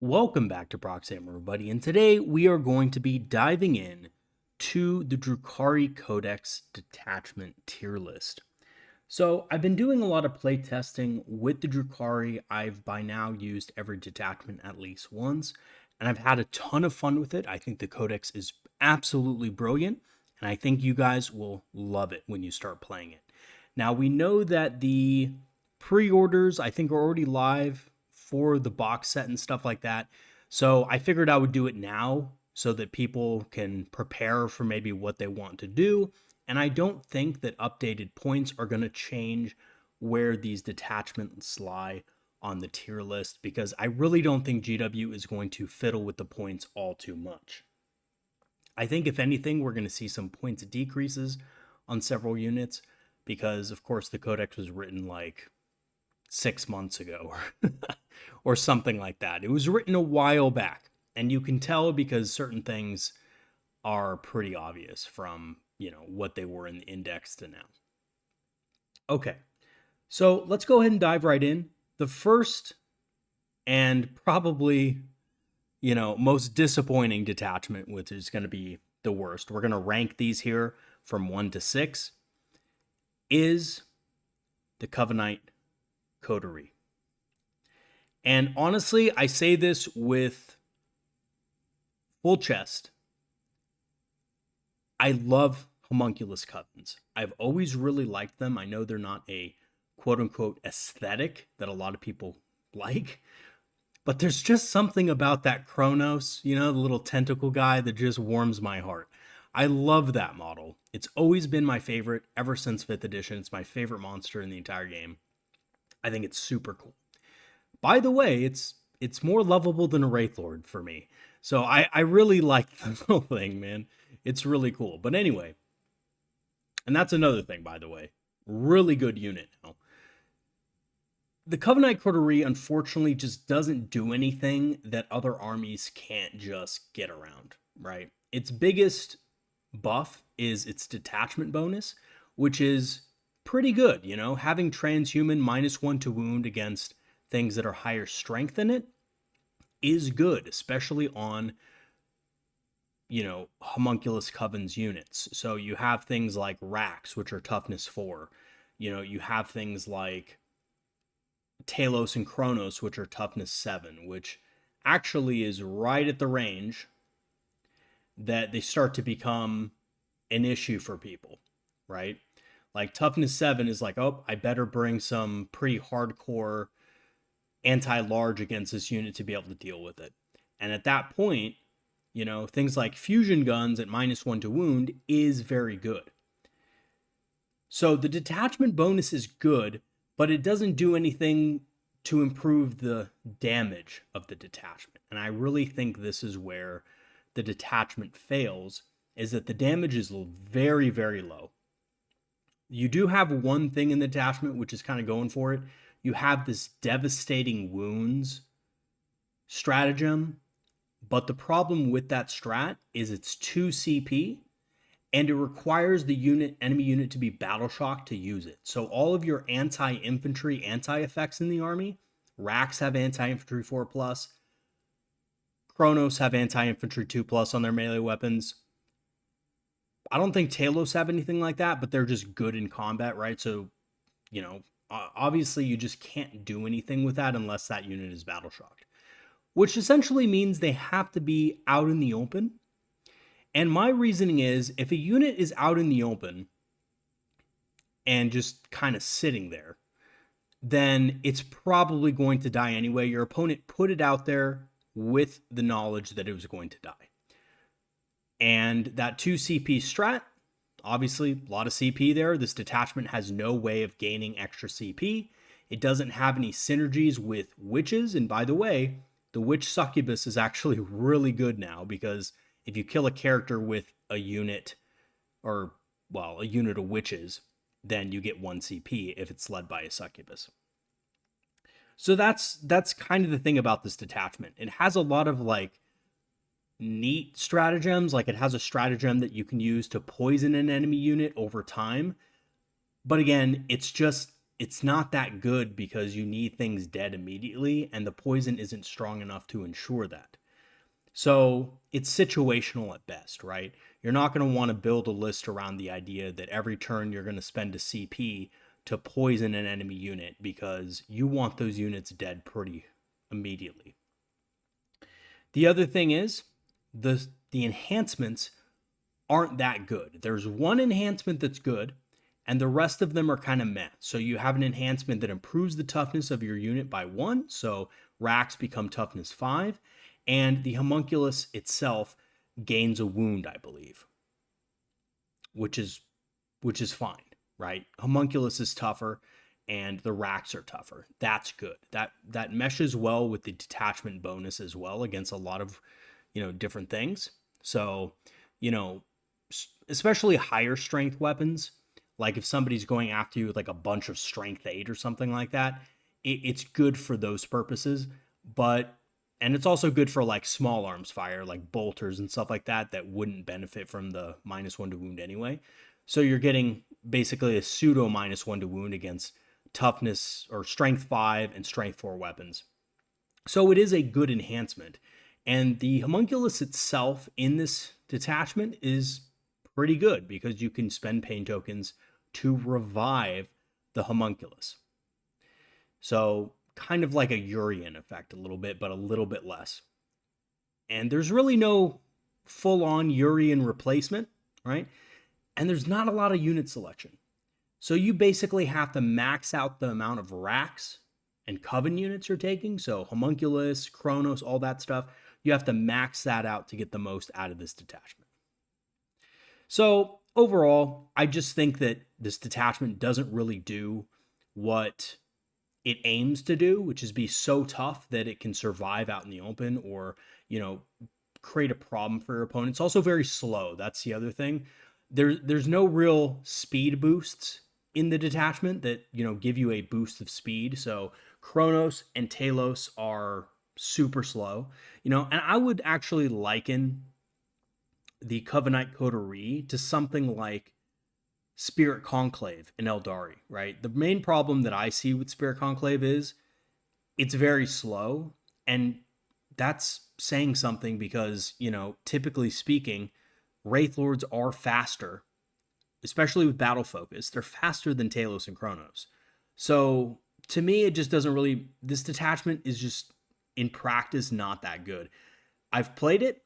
Welcome back to Proxy, everybody, and today we are going to be diving in to the Drukhari Codex detachment tier list. So I've been doing a lot of play testing with the Drukhari. I've by now used every detachment at least once, and I've had a ton of fun with it. I think the Codex is absolutely brilliant, and I think you guys will love it when you start playing it. Now we know that the pre-orders I think are already live for the box set and stuff like that. So I figured I would do it now so that people can prepare for maybe what they want to do. And I don't think that updated points are going to change where these detachments lie on the tier list because I really don't think GW is going to fiddle with the points all too much. I think if anything, we're going to see some points decreases on several units because, of course, the Codex was written like 6 months ago or something like that. It was written a while back, and you can tell because certain things are pretty obvious from, what they were in the index to now. Okay. So, let's go ahead and dive right in. The first and probably, most disappointing detachment, which is going to be the worst. We're going to rank these here from 1 to 6 is the Covenite Coterie. And honestly, I say this with full chest. I love homunculus covens. I've always really liked them. I know they're not a quote unquote aesthetic that a lot of people like, but there's just something about that Kronos, the little tentacle guy that just warms my heart. I love that model. It's always been my favorite ever since 5th edition. It's my favorite monster in the entire game. I think it's super cool. By the way, it's more lovable than a Wraith Lord for me. So I really like the little thing, man. It's really cool. But anyway, and that's another thing, by the way. Really good unit now. The Covenite Coterie, unfortunately, just doesn't do anything that other armies can't just get around, right? Its biggest buff is its detachment bonus, which is pretty good, having transhuman -1 to wound against things that are higher strength than it is good, especially on, homunculus covens units. So you have things like Rax, which are toughness 4. You have things like Talos and Kronos, which are toughness 7, which actually is right at the range that they start to become an issue for people, right? Like toughness 7 is like, oh, I better bring some pretty hardcore anti-large against this unit to be able to deal with it. And at that point, things like fusion guns at -1 to wound is very good. So the detachment bonus is good, but it doesn't do anything to improve the damage of the detachment. And I really think this is where the detachment fails, is that the damage is very, very low. You do have one thing in the detachment which is kind of going for it. You have this devastating wounds stratagem, but the problem with that strat is it's 2 CP and it requires the enemy unit to be battle shocked to use it. So all of your anti-infantry anti-effects in the army, Rax have anti-infantry 4+, Kronos have anti-infantry 2+ on their melee weapons. I don't think Talos have anything like that, but they're just good in combat, right? So, obviously you just can't do anything with that unless that unit is battle shocked, which essentially means they have to be out in the open. And my reasoning is if a unit is out in the open and just kind of sitting there, then it's probably going to die anyway. Your opponent put it out there with the knowledge that it was going to die. And that 2 CP strat, obviously a lot of CP there. This detachment has no way of gaining extra CP. It doesn't have any synergies with witches. And by the way, the witch succubus is actually really good now because if you kill a character with a unit a unit of witches, then you get 1 CP if it's led by a succubus. So that's kind of the thing about this detachment. It has a lot of like neat stratagems. Like it has a stratagem that you can use to poison an enemy unit over time. But again, it's it's not that good because you need things dead immediately, and the poison isn't strong enough to ensure that. So it's situational at best, right? You're not going to want to build a list around the idea that every turn you're going to spend a CP to poison an enemy unit because you want those units dead pretty immediately. The other thing is the enhancements aren't that good. There's one enhancement that's good, and the rest of them are kind of meh. So you have an enhancement that improves the toughness of your unit by 1, so racks become toughness 5, and the homunculus itself gains a wound, I believe, which is fine, right? Homunculus is tougher and the racks are tougher. That's good. That meshes well with the detachment bonus as well against a lot of, different things. So, especially higher strength weapons, like if somebody's going after you with like a bunch of strength 8 or something like that, it's good for those purposes. And it's also good for like small arms fire, like bolters and stuff like that wouldn't benefit from the -1 to wound anyway. So you're getting basically a pseudo -1 to wound against toughness or strength 5 and strength 4 weapons. So it is a good enhancement. And the homunculus itself in this detachment is pretty good because you can spend pain tokens to revive the homunculus. So kind of like a Urian effect a little bit, but a little bit less. And there's really no full-on Urian replacement, right? And there's not a lot of unit selection. So you basically have to max out the amount of racks and coven units you're taking. So homunculus, Chronos, all that stuff. You have to max that out to get the most out of this detachment. So overall, I just think that this detachment doesn't really do what it aims to do, which is be so tough that it can survive out in the open or, create a problem for your opponent. It's also very slow. That's the other thing. There's no real speed boosts in the detachment that, give you a boost of speed. So Chronos and Talos are super slow, and I would actually liken the Covenite Coterie to something like Spirit Conclave in Eldari, right? The main problem that I see with Spirit Conclave is it's very slow, and that's saying something because, typically speaking, Wraith Lords are faster, especially with battle focus. They're faster than Talos and Chronos. So to me, it just doesn't really, this detachment is just in practice not that good. I've played it.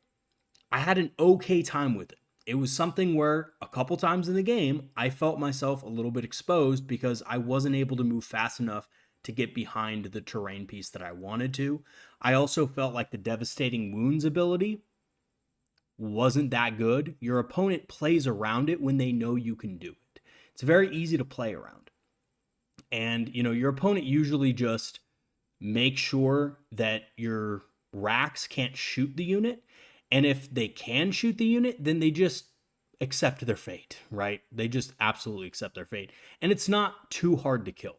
I had an okay time with it. It was something where a couple times in the game, I felt myself a little bit exposed because I wasn't able to move fast enough to get behind the terrain piece that I wanted to. I also felt like the devastating wounds ability wasn't that good. Your opponent plays around it when they know you can do it. It's very easy to play around. And, your opponent usually just makes sure that your racks can't shoot the unit. And if they can shoot the unit, then they just accept their fate, right? They just absolutely accept their fate. And it's not too hard to kill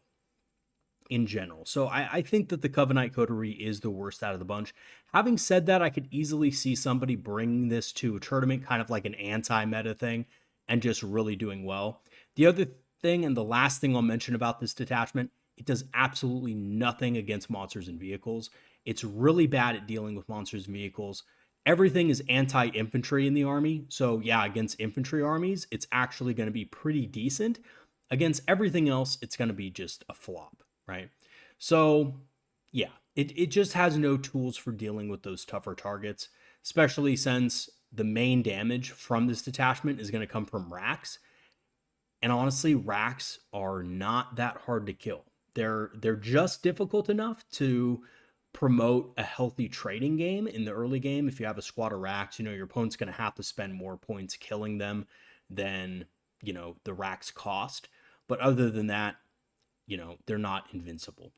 in general. So I think that the Covenite Coterie is the worst out of the bunch. Having said that, I could easily see somebody bringing this to a tournament, kind of like an anti-meta thing, and just really doing well. The other thing, and the last thing I'll mention about this detachment, it does absolutely nothing against monsters and vehicles. It's really bad at dealing with monsters and vehicles. Everything is anti-infantry in the army. So yeah, against infantry armies, it's actually going to be pretty decent. Against everything else, it's going to be just a flop, right? So yeah, it just has no tools for dealing with those tougher targets, especially since the main damage from this detachment is going to come from racks. And honestly, racks are not that hard to kill. They're just difficult enough to promote a healthy trading game in the early game. If you have a squad of racks, your opponent's going to have to spend more points killing them than, the racks cost. But other than that, they're not invincible.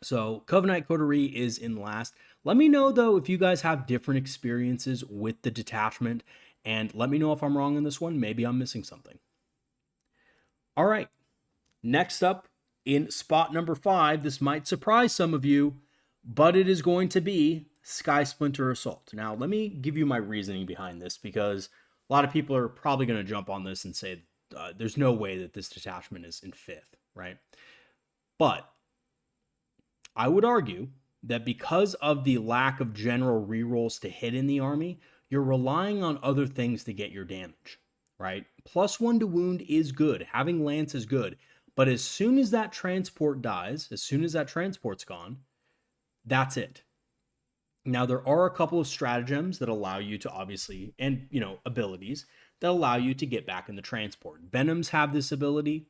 So Covenite Coterie is in last. Let me know, though, if you guys have different experiences with the detachment. And let me know if I'm wrong on this one. Maybe I'm missing something. All right. Next up in spot number 5, this might surprise some of you, but it is going to be Sky Splinter Assault. Now, let me give you my reasoning behind this because a lot of people are probably going to jump on this and say there's no way that this detachment is in 5th, right? But I would argue that because of the lack of general rerolls to hit in the army, you're relying on other things to get your damage, right? +1 to wound is good. Having lance is good. But as soon as that transport dies, as soon as that transport's gone, that's it. Now, there are a couple of stratagems that allow you to obviously, and, abilities that allow you to get back in the transport. Venoms have this ability.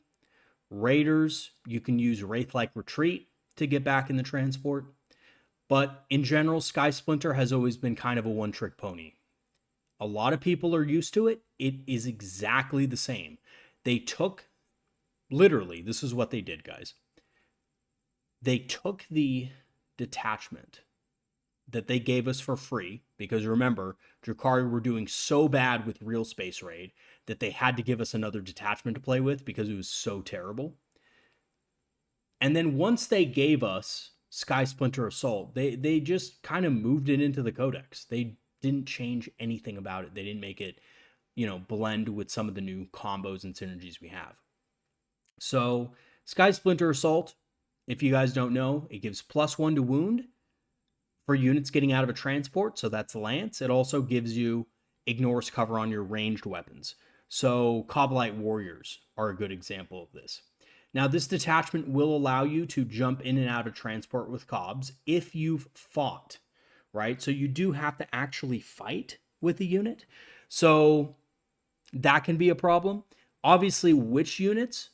Raiders, you can use Wraith-like Retreat to get back in the transport. But in general, Sky Splinter has always been kind of a one-trick pony. A lot of people are used to it. It is exactly the same. They took, literally, this is what they did, guys. They took the detachment that they gave us for free, because remember, Drukhari were doing so bad with Real Space Raid that they had to give us another detachment to play with because it was so terrible. And then once they gave us Sky Splinter Assault, they just kind of moved it into the Codex. They didn't change anything about it. They didn't make it, blend with some of the new combos and synergies we have. So Sky Splinter Assault, if you guys don't know, it gives +1 to wound for units getting out of a transport, so that's Lance. It also gives you ignores cover on your ranged weapons. So Kabalite warriors are a good example of this. Now, this detachment will allow you to jump in and out of transport with Cobs if you've fought, right? So you do have to actually fight with the unit. So that can be a problem. Obviously, which units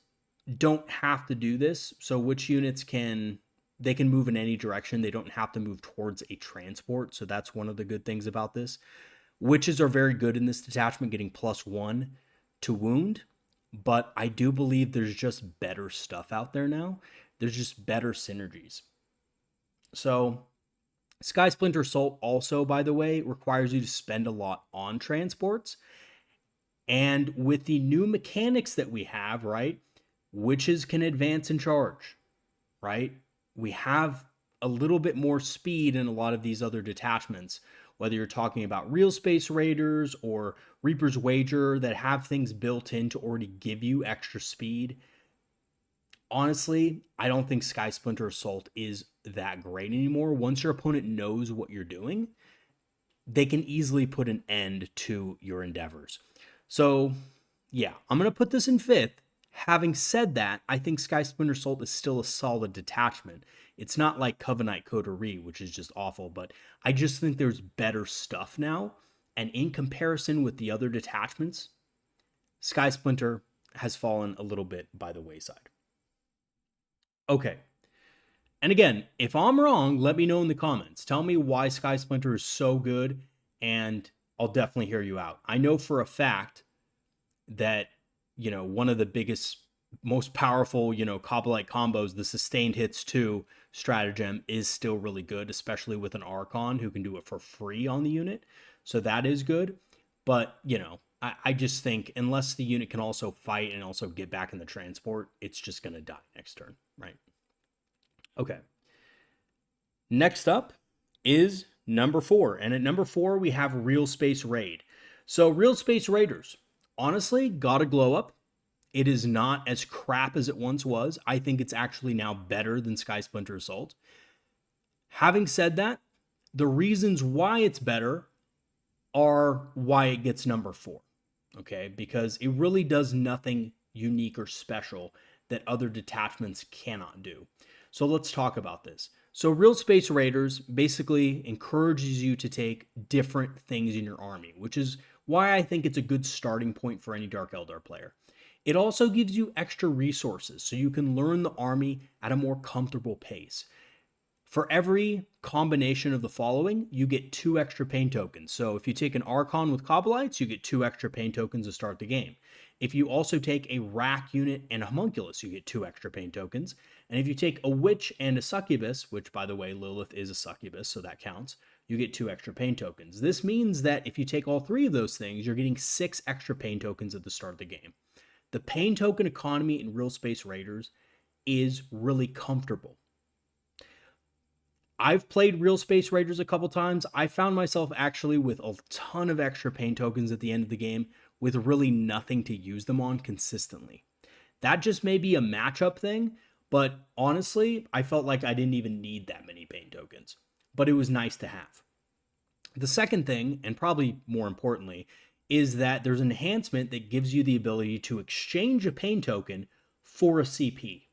don't have to do this. So which units they can move in any direction. They don't have to move towards a transport. So that's one of the good things about this. Witches are very good in this detachment, getting +1 to wound. But I do believe there's just better stuff out there now. There's just better synergies. So Sky Splinter Assault also, by the way, requires you to spend a lot on transports. And with the new mechanics that we have, right, witches can advance and charge, right? We have a little bit more speed in a lot of these other detachments, whether you're talking about Real Space Raiders or Reaper's Wager that have things built in to already give you extra speed. Honestly, I don't think Sky Splinter Assault is that great anymore. Once your opponent knows what you're doing, they can easily put an end to your endeavors. So, yeah, I'm going to put this in 5th. Having said that, I think Sky Splinter Assault is still a solid detachment. It's not like Covenite Coterie, which is just awful, but I just think there's better stuff now. And in comparison with the other detachments, Sky Splinter has fallen a little bit by the wayside. Okay. And again, if I'm wrong, let me know in the comments. Tell me why Sky Splinter is so good, and I'll definitely hear you out. I know for a fact that, one of the biggest, most powerful, Kabalite combos, the Sustained Hits 2 stratagem, is still really good, especially with an Archon who can do it for free on the unit. So that is good. But, I just think unless the unit can also fight and also get back in the transport, it's just going to die next turn, right? Okay. Next up is number 4. And at number 4, we have Real Space Raid. So Real Space Raiders, honestly, got a glow up. It is not as crap as it once was. I think it's actually now better than Sky Splinter Assault. Having said that, the reasons why it's better are why it gets number 4. Okay, because it really does nothing unique or special that other detachments cannot do. So let's talk about this. So Real Space Raiders basically encourages you to take different things in your army, which is why I think it's a good starting point for any Dark Eldar player. It also gives you extra resources so you can learn the army at a more comfortable pace. For every combination of the following, you get 2 extra pain tokens. So if you take an Archon with Kabalites, you get 2 extra pain tokens to start the game. If you also take a Rack unit and a Homunculus, you get 2 extra pain tokens. And if you take a Witch and a Succubus, which by the way, Lilith is a Succubus, so that counts, you get 2 extra pain tokens. This means that if you take all 3 of those things, you're getting 6 extra pain tokens at the start of the game. The pain token economy in Real Space Raiders is really comfortable. I've played Real Space Raiders a couple times. I found myself actually with a ton of extra pain tokens at the end of the game with really nothing to use them on consistently. That just may be a matchup thing, But honestly, I felt like I didn't even need that many pain tokens, but it was nice to have. The second thing, and probably more importantly, is that there's an enhancement that gives you the ability to exchange a pain token for a CP.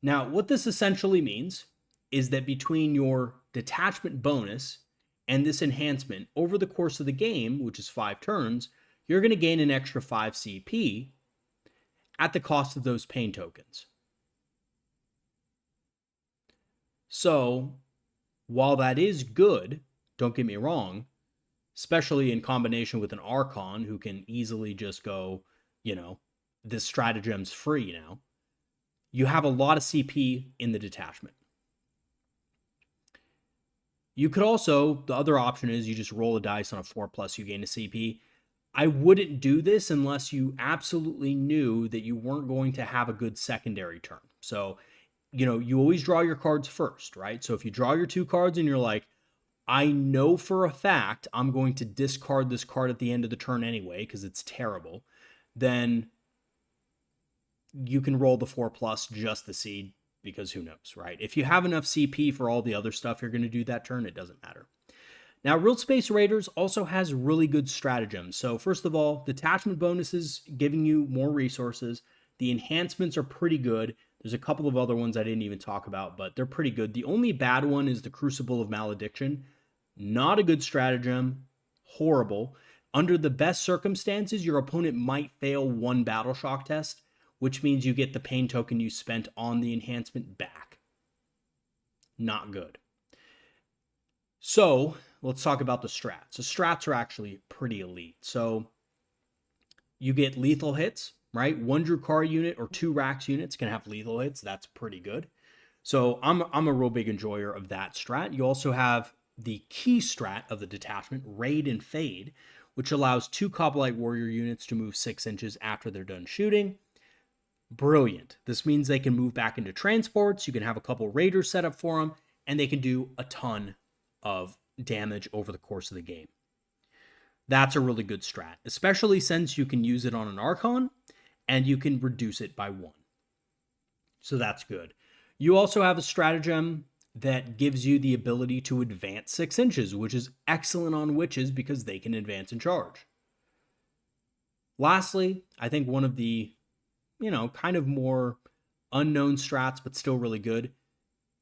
Now, what this essentially means is that between your detachment bonus and this enhancement over the course of the game, which is 5 turns, you're going to gain an extra 5 CP at the cost of those pain tokens. So, while that is good, don't get me wrong, especially in combination with an Archon who can easily just go, this stratagem's free now, you have a lot of CP in the detachment. You could also, the other option is you just roll a dice on a 4+, you gain a CP. I wouldn't do this unless you absolutely knew that you weren't going to have a good secondary turn. So, you always draw your cards first, right? So if you draw your 2 cards and you're like, I know for a fact I'm going to discard this card at the end of the turn anyway because it's terrible, then you can roll the 4+ just to see, because who knows, right? If you have enough CP for all the other stuff you're going to do that turn, it doesn't matter. Now, Real Space Raiders also has really good stratagems. So first of all, detachment bonuses giving you more resources. The enhancements are pretty good. There's a couple of other ones I didn't even talk about, but they're pretty good. The only bad one is the Crucible of Malediction. Not a good stratagem. Horrible. Under the best circumstances, your opponent might fail 1 battle shock test, which means you get the pain token you spent on the enhancement back. Not good. So let's talk about the strats. The strats are actually pretty elite. So you get lethal hits, right? 1 Drukhari unit or 2 Rax units can have lethal hits. That's pretty good. So I'm a real big enjoyer of that strat. You also have the key strat of the detachment, Raid and Fade, which allows 2 Kabalite warrior units to move 6 inches after they're done shooting. Brilliant. This means they can move back into transports. You can have a couple raiders set up for them, and they can do a ton of damage over the course of the game. That's a really good strat, especially since you can use it on an Archon and you can reduce it by 1. So that's good. You also have a stratagem that gives you the ability to advance 6 inches, which is excellent on witches because they can advance and charge. Lastly, I think one of the, kind of more unknown strats, but still really good.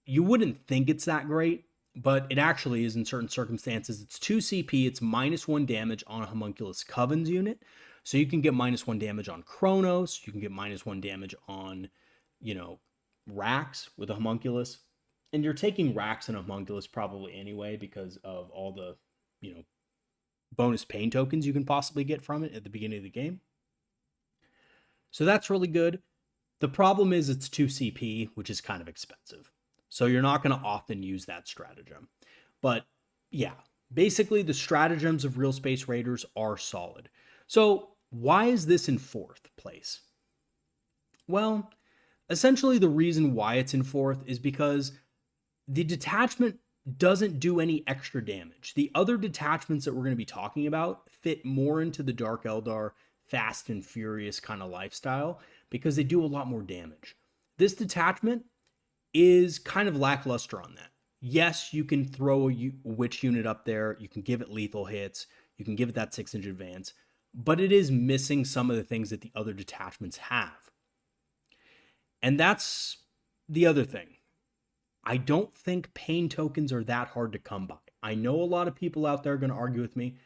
You wouldn't think it's that great, but it actually is in certain circumstances. It's 2 CP, it's -1 damage on a Homunculus Covens unit. So you can get -1 damage on Chronos, you can get -1 damage on, Rax with a Homunculus. And you're taking Rax and a Homunculus probably anyway because of all the, bonus pain tokens you can possibly get from it at the beginning of the game. So that's really good. The problem is it's 2 CP, which is kind of expensive. So you're not going to often use that stratagem. But yeah, basically the stratagems of Real Space Raiders are solid. So why is this in 4th place? Well, essentially the reason why it's in 4th is because the detachment doesn't do any extra damage. The other detachments that we're going to be talking about fit more into the Dark Eldar fast and furious kind of lifestyle because they do a lot more damage. This detachment is kind of lackluster on that. Yes, you can throw a witch unit up there, you can give it lethal hits, you can give it that 6-inch advance, but it is missing some of the things that the other detachments have. And that's the other thing. I don't think pain tokens are that hard to come by. I know a lot of people out there are going to argue with me.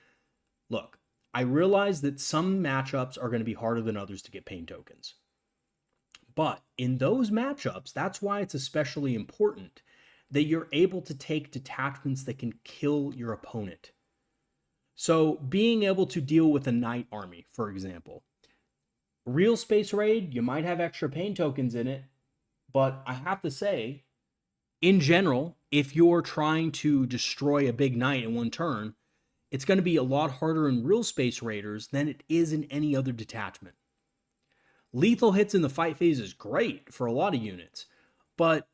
Look, I realize that some matchups are going to be harder than others to get pain tokens. But in those matchups, that's why it's especially important that you're able to take detachments that can kill your opponent. So being able to deal with a knight army, for example. Real Space Raid, you might have extra pain tokens in it, but I have to say, in general, if you're trying to destroy a big knight in 1 turn, it's going to be a lot harder in Real Space Raiders than it is in any other detachment. Lethal hits in the fight phase is great for a lot of units, but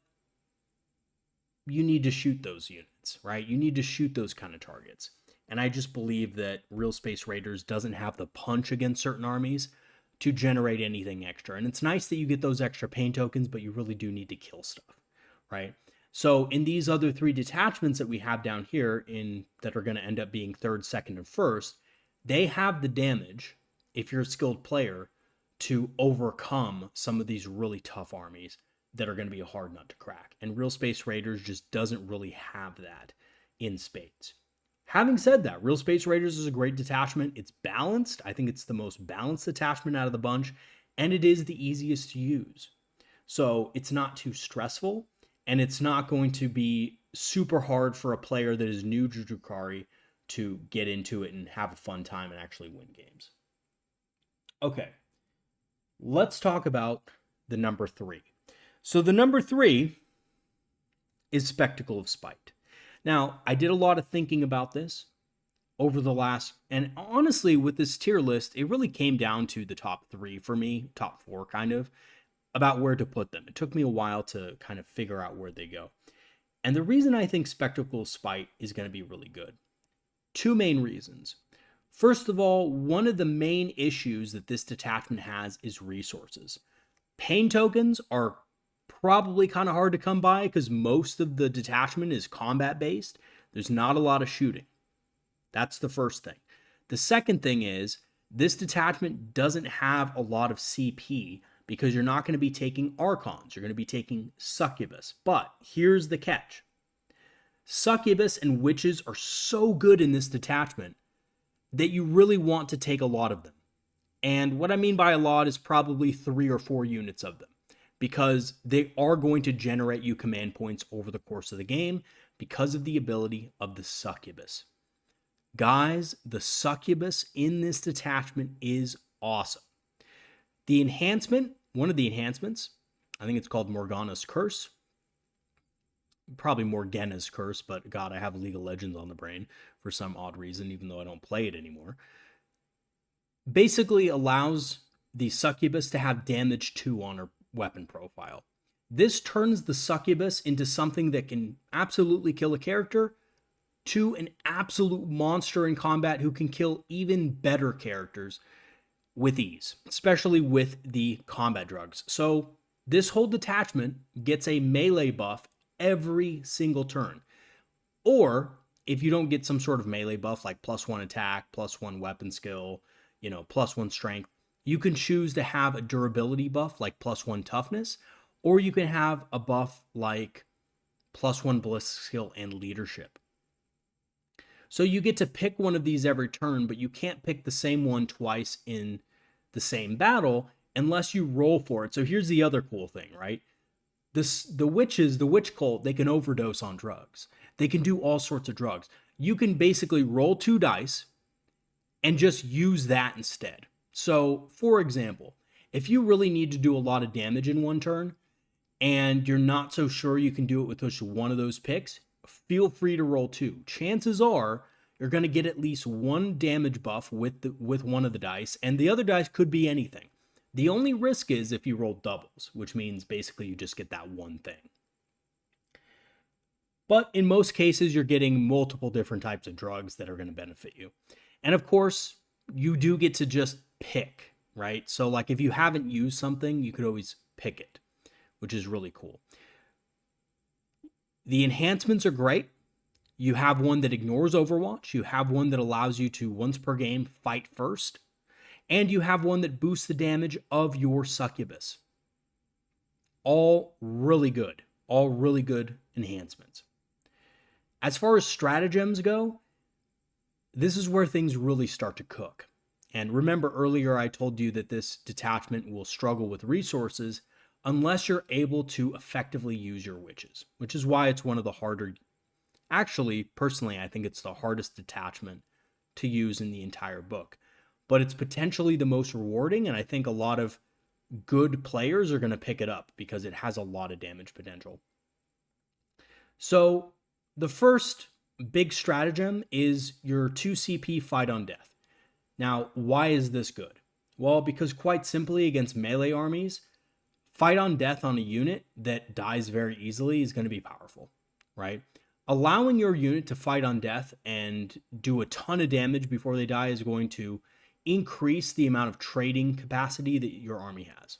you need to shoot those units, right? You need to shoot those kind of targets. And I just believe that Real Space Raiders doesn't have the punch against certain armies. to generate anything extra. And it's nice that you get those extra pain tokens, but you really do need to kill stuff, right? So in these other 3 detachments that we have down here that are going to end up being 3rd, 2nd, and 1st, they have the damage, if you're a skilled player, to overcome some of these really tough armies that are going to be a hard nut to crack. And Real Space Raiders just doesn't really have that in spades. Having said that, Real Space Raiders is a great detachment. It's balanced. I think it's the most balanced detachment out of the bunch, and it is the easiest to use. So it's not too stressful, and it's not going to be super hard for a player that is new to Drukhari to get into it and have a fun time and actually win games. Okay, let's talk about the number 3. So the number 3 is Spectacle of Spite. Now, I did a lot of thinking about this over the last, and honestly, with this tier list, it really came down to the top 3 for me, top 4 kind of, about where to put them. It took me a while to kind of figure out where they go. And the reason I think Spectacle of Spite is going to be really good, 2 main reasons. First of all, one of the main issues that this detachment has is resources. Pain tokens are probably kind of hard to come by because most of the detachment is combat based. There's not a lot of shooting. That's the first thing. The second thing is this detachment doesn't have a lot of CP because you're not going to be taking Archons. You're going to be taking Succubus. But here's the catch. Succubus and Witches are so good in this detachment that you really want to take a lot of them. And what I mean by a lot is probably 3 or 4 units of them, because they are going to generate you command points over the course of the game because of the ability of the Succubus. Guys, the Succubus in this detachment is awesome. The enhancement, one of the enhancements, I think it's called Morgana's Curse. Probably Morgana's Curse, but God, I have League of Legends on the brain for some odd reason, even though I don't play it anymore. Basically allows the Succubus to have damage 2 on her weapon profile. This turns the Succubus into something that can absolutely kill a character to an absolute monster in combat who can kill even better characters with ease, especially with the combat drugs. So this whole detachment gets a melee buff every single turn. Or if you don't get some sort of melee buff like +1 attack, +1 weapon skill, +1 strength, you can choose to have a durability buff like +1 toughness, or you can have a buff like +1 ballistic skill and leadership. So you get to pick one of these every turn, but you can't pick the same one twice in the same battle unless you roll for it. So here's the other cool thing, right? The witches, the witch cult, they can overdose on drugs. They can do all sorts of drugs. You can basically roll 2 dice and just use that instead. So, for example, if you really need to do a lot of damage in one turn and you're not so sure you can do it with just one of those picks, feel free to roll 2. Chances are you're going to get at least 1 damage buff with one of the dice, and the other dice could be anything. The only risk is if you roll doubles, which means basically you just get that one thing. But in most cases, you're getting multiple different types of drugs that are going to benefit you. And of course, you do get to just pick, right? So like if you haven't used something, you could always pick it, which is really cool. The enhancements are great. You have one that ignores Overwatch. You have one that allows you to, once per game, fight first. And you have one that boosts the damage of your Succubus. All really good. All really good enhancements. As far as stratagems go, this is where things really start to cook. And remember earlier I told you that this detachment will struggle with resources unless you're able to effectively use your witches, which is why it's one of the harder. Actually, personally, I think it's the hardest detachment to use in the entire book. But it's potentially the most rewarding, and I think a lot of good players are going to pick it up because it has a lot of damage potential. So the first big stratagem is your 2 CP Fight on Death. Now, why is this good? Well, because quite simply against melee armies, Fight on Death on a unit that dies very easily is going to be powerful, right? Allowing your unit to fight on death and do a ton of damage before they die is going to increase the amount of trading capacity that your army has.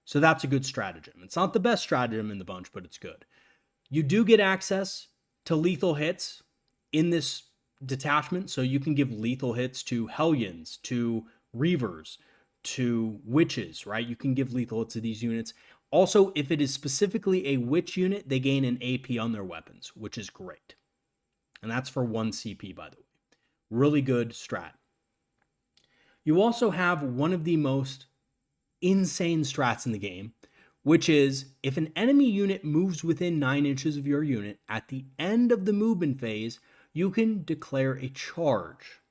So that's a good stratagem. It's not the best stratagem in the bunch, but it's good. You do get access to lethal hits in this detachment, so you can give lethal hits to Hellions, to Reavers, to Witches, right? You can give lethal hits to these units. Also, if it is specifically a Witch unit, they gain an AP on their weapons, which is great. And that's for 1 CP, by the way. Really good strat. You also have one of the most insane strats in the game, which is if an enemy unit moves within 9 inches of your unit, at the end of the movement phase, you can declare a charge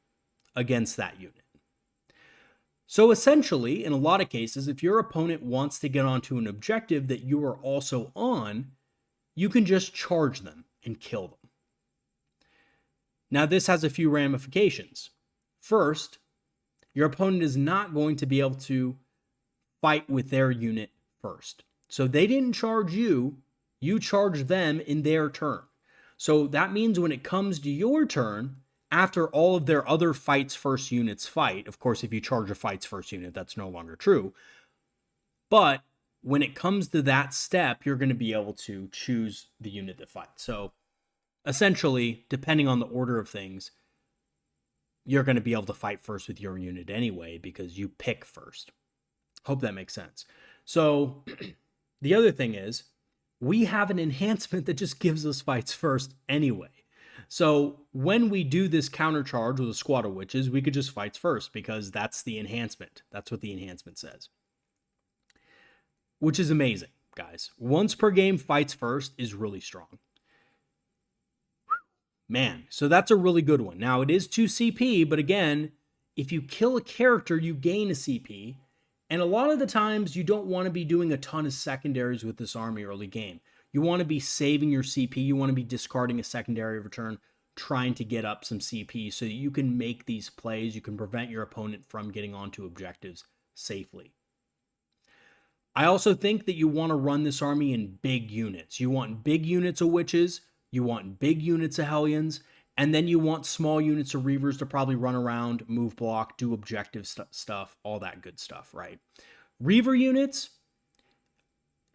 against that unit. So essentially, in a lot of cases, if your opponent wants to get onto an objective that you are also on, you can just charge them and kill them. Now, this has a few ramifications. First, your opponent is not going to be able to fight with their unit first. So they didn't charge you, you charged them in their turn. So that means when it comes to your turn, after all of their other fights first units fight, of course, if you charge a fights first unit, that's no longer true. But when it comes to that step, you're going to be able to choose the unit that fights. So essentially, depending on the order of things, you're going to be able to fight first with your unit anyway, because you pick first. Hope that makes sense. So the other thing is, we have an enhancement that just gives us fights first anyway. So when we do this counter charge with a squad of witches, we could just fights first because that's the enhancement. That's what the enhancement says. Which is amazing, guys. Once per game fights first is really strong. Man, so that's a really good one. Now, it is 2 CP, but again, if you kill a character, you gain a CP. And a lot of the times, you don't want to be doing a ton of secondaries with this army early game. You want to be saving your CP. You want to be discarding a secondary return, trying to get up some CP so that you can make these plays. You can prevent your opponent from getting onto objectives safely. I also think that you want to run this army in big units. You want big units of witches. You want big units of Hellions. And then you want small units of Reavers to probably run around, move block, do objective stuff, all that good stuff, right? Reaver units,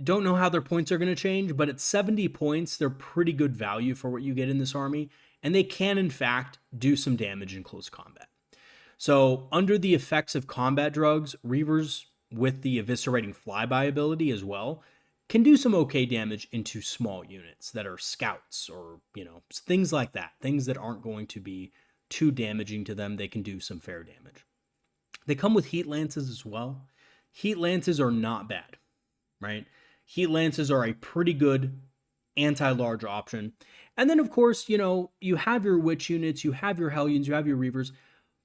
don't know how their points are going to change, but at 70 points, they're pretty good value for what you get in this army. And they can, in fact, do some damage in close combat. So under the effects of combat drugs, Reavers with the eviscerating flyby ability as well can do some okay damage into small units that are scouts or, things like that. Things that aren't going to be too damaging to them. They can do some fair damage. They come with heat lances as well. Heat lances are not bad, right? Heat lances are a pretty good anti-large option. And then, of course, you have your witch units, you have your Hellions, you have your Reavers,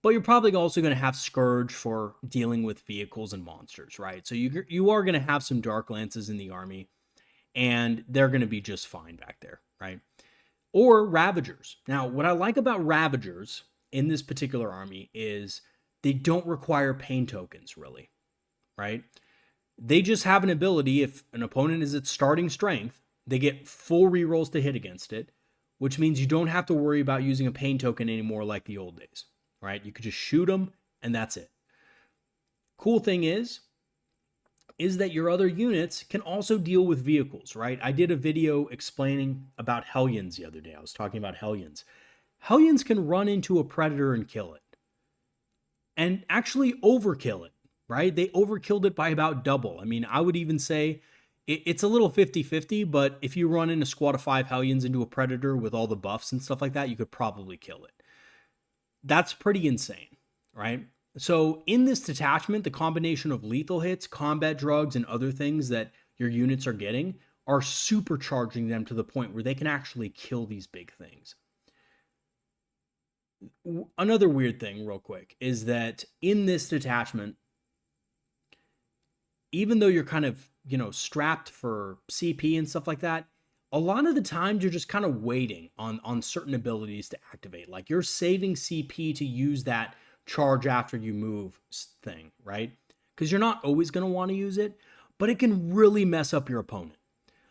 but you're probably also going to have Scourge for dealing with vehicles and monsters, right? So you are going to have some Dark Lances in the army, and they're going to be just fine back there, right? Or Ravagers. Now, what I like about Ravagers in this particular army is they don't require pain tokens, really, right? They just have an ability. If an opponent is at starting strength, they get full rerolls to hit against it, which means you don't have to worry about using a pain token anymore like the old days, right? You could just shoot them, and that's it. Cool thing is that your other units can also deal with vehicles, right? I did a video explaining about Hellions the other day. I was talking about Hellions. Hellions can run into a predator and kill it. And actually overkill it, right? They overkilled it by about double. I mean, I would even say it's a little 50-50, but if you run in a squad of 5 Hellions into a predator with all the buffs and stuff like that, you could probably kill it. That's pretty insane, right? So in this detachment, the combination of lethal hits, combat drugs, and other things that your units are getting are supercharging them to the point where they can actually kill these big things. Another weird thing, real quick, is that in this detachment, even though you're kind of, strapped for CP and stuff like that, a lot of the times you're just kind of waiting on certain abilities to activate. Like you're saving CP to use that charge after you move thing, right? Because you're not always going to want to use it, but it can really mess up your opponent.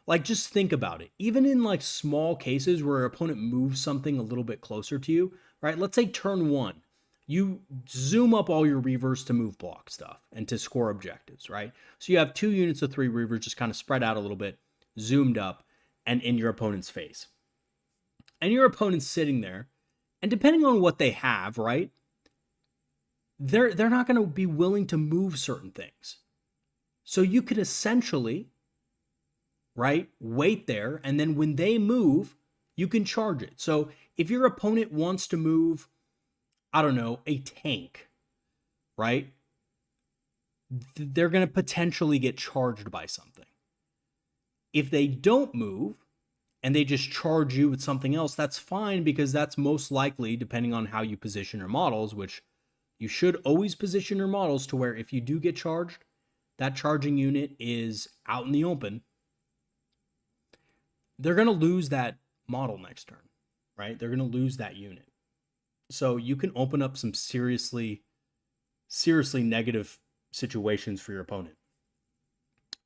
Like, just think about it. Even in like small cases where your opponent moves something a little bit closer to you, right? Let's say turn 1, you zoom up all your Reavers to move block stuff and to score objectives, right? So you have 2 units of 3 Reavers just kind of spread out a little bit, zoomed up, and in your opponent's face. And your opponent's sitting there, and depending on what they have, right, they're not going to be willing to move certain things. So you could essentially, right, wait there, and then when they move, you can charge it. So if your opponent wants to move, I don't know, a tank, right, they're going to potentially get charged by something. If they don't move and they just charge you with something else, that's fine, because that's most likely, depending on how you position your models, which you should always position your models to where if you do get charged, that charging unit is out in the open. They're going to lose that model next turn, right? They're going to lose that unit. So you can open up some seriously negative situations for your opponent.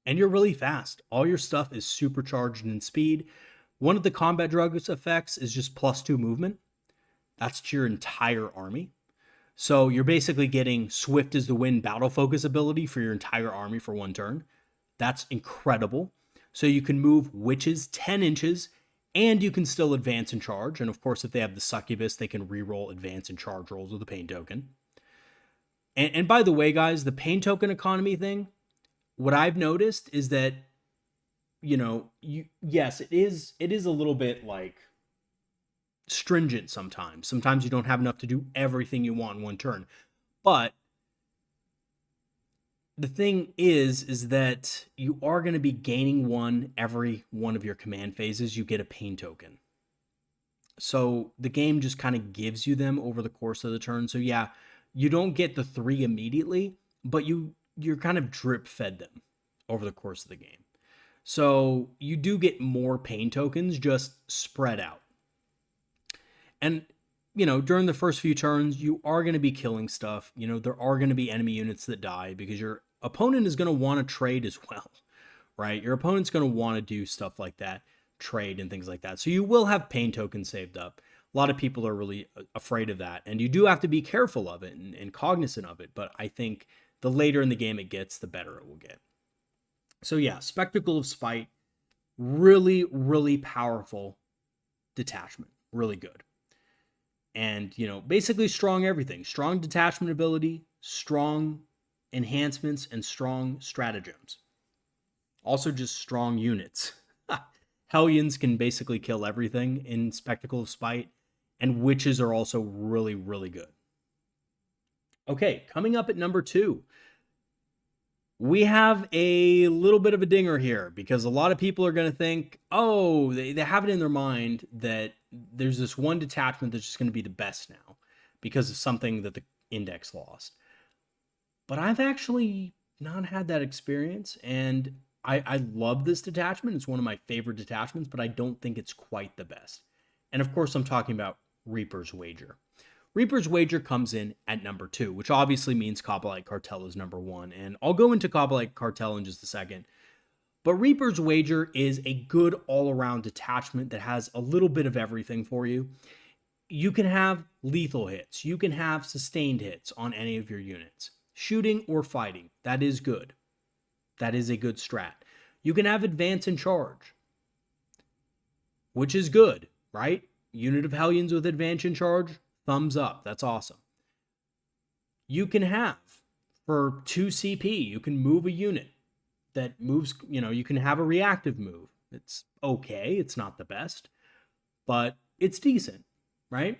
And you're really fast. All your stuff is supercharged in speed. One of the combat drugs effects is just +2 movement. That's to your entire army. So you're basically getting swift as the wind battle focus ability for your entire army for 1 turn. That's incredible. So you can move witches 10 inches, and you can still advance and charge. And of course, if they have the succubus, they can reroll advance and charge rolls with a pain token. And by the way, guys, the pain token economy thing, what I've noticed is that, you know, yes, it is a little bit like stringent sometimes. Sometimes you don't have enough to do everything you want in 1 turn. But the thing is that you are going to be gaining 1 every one of your command phases. You get a pain token. So the game just kind of gives you them over the course of the turn. So yeah, you don't get the 3 immediately, but you're kind of drip fed them over the course of the game. So you do get more pain tokens just spread out. And, you know, during the first few turns, you are going to be killing stuff. You know, there are going to be enemy units that die because your opponent is going to want to trade as well, right? Your opponent's going to want to do stuff like that, trade and things like that. So you will have pain tokens saved up. A lot of people are really afraid of that. And you do have to be careful of it and cognizant of it. But I think the later in the game it gets, the better it will get. So yeah, Spectacle of Spite, really, really powerful detachment. Really good. And, you know, basically strong everything. Strong detachment ability, strong enhancements, and strong stratagems. Also just strong units. Hellions can basically kill everything in Spectacle of Spite, and witches are also really, really good. Okay, coming up at number 2, we have a little bit of a dinger here, because a lot of people are going to think, oh, they have it in their mind that there's this one detachment that's just going to be the best now because of something that the index lost. But I've actually not had that experience, and I love this detachment. It's one of my favorite detachments, but I don't think it's quite the best. And of course, I'm talking about Reaper's Wager. Reaper's Wager comes in at number 2, which obviously means Kabalite Cartel is number 1. And I'll go into Kabalite Cartel in just a second. But Reaper's Wager is a good all-around detachment that has a little bit of everything for you. You can have lethal hits. You can have sustained hits on any of your units. Shooting or fighting, that is good. That is a good strat. You can have advance and charge, which is good, right? Unit of Hellions with advance and charge, thumbs up. That's awesome. You can have, for 2 CP, you can move a unit that moves, you know, you can have a reactive move. It's okay. It's not the best, but it's decent, right?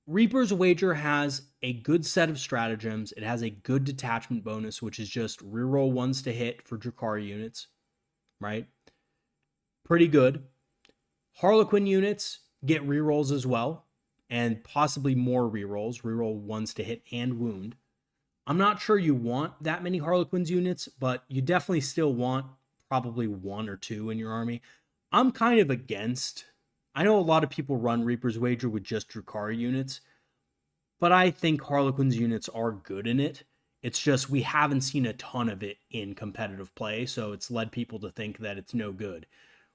Reaper's Wager has a good set of stratagems. It has a good detachment bonus, which is just reroll 1s to hit for Drukhari units, right? Pretty good. Harlequin units get rerolls as well, and possibly more rerolls. Reroll 1s to hit and wound. I'm not sure you want that many Harlequins units, but you definitely still want probably 1 or 2 in your army. I'm kind of against... I know a lot of people run Reaper's Wager with just Drukhari units, but I think Harlequin's units are good in it. It's just we haven't seen a ton of it in competitive play, so it's led people to think that it's no good,